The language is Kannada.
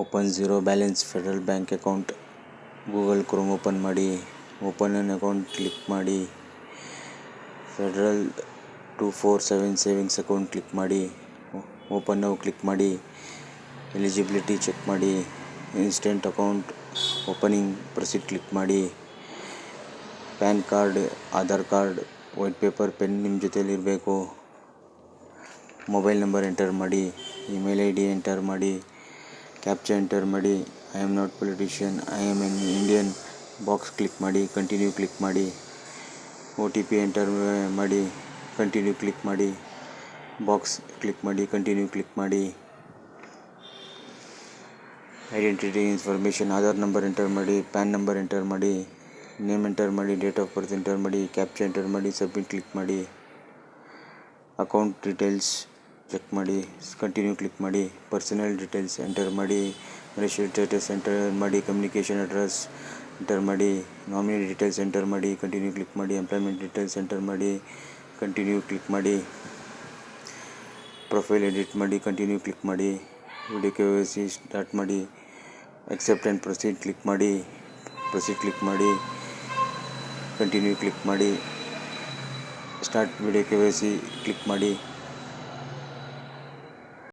Open zero balance Federal Bank account. Google Chrome open ಮಾಡಿ, ಓಪನ್ ಅನ್ ಅಕೌಂಟ್ ಕ್ಲಿಕ್ ಮಾಡಿ. ಫೆಡರಲ್ 247 ಸೇವಿಂಗ್ಸ್ ಅಕೌಂಟ್ ಕ್ಲಿಕ್ ಮಾಡಿ. ಓಪನ್ ನೌ ಕ್ಲಿಕ್ ಮಾಡಿ. ಎಲಿಜಿಬಿಲಿಟಿ ಚೆಕ್ ಮಾಡಿ. Instant account opening proceed click ಮಾಡಿ. PAN card, Aadhaar card, white paper pen ನಿಮ್ಮ ಜೊತೆಲಿ ಇರಬೇಕು. ಮೊಬೈಲ್ ನಂಬರ್ ಎಂಟರ್ ಮಾಡಿ. ಇಮೇಲ್ ID ಎಂಟರ್ ಮಾಡಿ. ಕ್ಯಾಪ್ಚಾ ಎಂಟರ್ ಮಾಡಿ. I am not politician, I am an Indian box click ಮಾಡಿ. ಕಂಟಿನ್ಯೂ ಕ್ಲಿಕ್ ಮಾಡಿ. OTP ಎಂಟರ್ ಮಾಡಿ. ಕಂಟಿನ್ಯೂ ಕ್ಲಿಕ್ ಮಾಡಿ. ಬಾಕ್ಸ್ ಕ್ಲಿಕ್ ಮಾಡಿ. ಕಂಟಿನ್ಯೂ ಕ್ಲಿಕ್ ಮಾಡಿ. Identity information Aadhaar number enter ಮಾಡಿ. ಪ್ಯಾನ್ ನಂಬರ್ ಎಂಟರ್ ಮಾಡಿ. ನೇಮ್ ಎಂಟರ್ ಮಾಡಿ. ಡೇಟ್ ಆಫ್ ಬರ್ತ್ ಎಂಟರ್ ಮಾಡಿ. ಕ್ಯಾಪ್ಚಾ ಎಂಟರ್ ಮಾಡಿ. ಸಬ್ಮಿಟ್ ಕ್ಲಿಕ್ ಮಾಡಿ. ಅಕೌಂಟ್ ಡೀಟೇಲ್ಸ್ ಚೆಕ್ ಮಾಡಿ. ಕಂಟಿನ್ಯೂ ಕ್ಲಿಕ್ ಮಾಡಿ. ಪರ್ಸನಲ್ ಡೀಟೇಲ್ಸ್ ಎಂಟರ್ ಮಾಡಿ. ಮ್ಯಾರಿಟಲ್ ಸ್ಟೇಟಸ್ ಎಂಟರ್ ಮಾಡಿ. ಕಮ್ಯುನಿಕೇಷನ್ ಅಡ್ರೆಸ್ ಎಂಟರ್ ಮಾಡಿ. ನಾಮಿನಿ ಡೀಟೇಲ್ಸ್ ಎಂಟರ್ ಮಾಡಿ. ಕಂಟಿನ್ಯೂ ಕ್ಲಿಕ್ ಮಾಡಿ. ಎಂಪ್ಲಾಯ್ಮೆಂಟ್ ಡೀಟೇಲ್ಸ್ ಎಂಟರ್ ಮಾಡಿ. ಕಂಟಿನ್ಯೂ ಕ್ಲಿಕ್ ಮಾಡಿ. ಪ್ರೊಫೈಲ್ ಎಡಿಟ್ ಮಾಡಿ. ಕಂಟಿನ್ಯೂ ಕ್ಲಿಕ್ ಮಾಡಿ. ವಿಡಿಯೋ KYC ಸ್ಟಾರ್ಟ್ ಮಾಡಿ. ಅಕ್ಸೆಪ್ಟ್ ಆ್ಯಂಡ್ ಪ್ರೊಸೀಡ್ ಕ್ಲಿಕ್ ಮಾಡಿ. ಪ್ರೊಸೀಡ್ ಕ್ಲಿಕ್ ಮಾಡಿ. ಕಂಟಿನ್ಯೂ ಕ್ಲಿಕ್ ಮಾಡಿ. ಸ್ಟಾರ್ಟ್ ವಿಡಿಯೋ KYC ಕ್ಲಿಕ್ ಮಾಡಿ.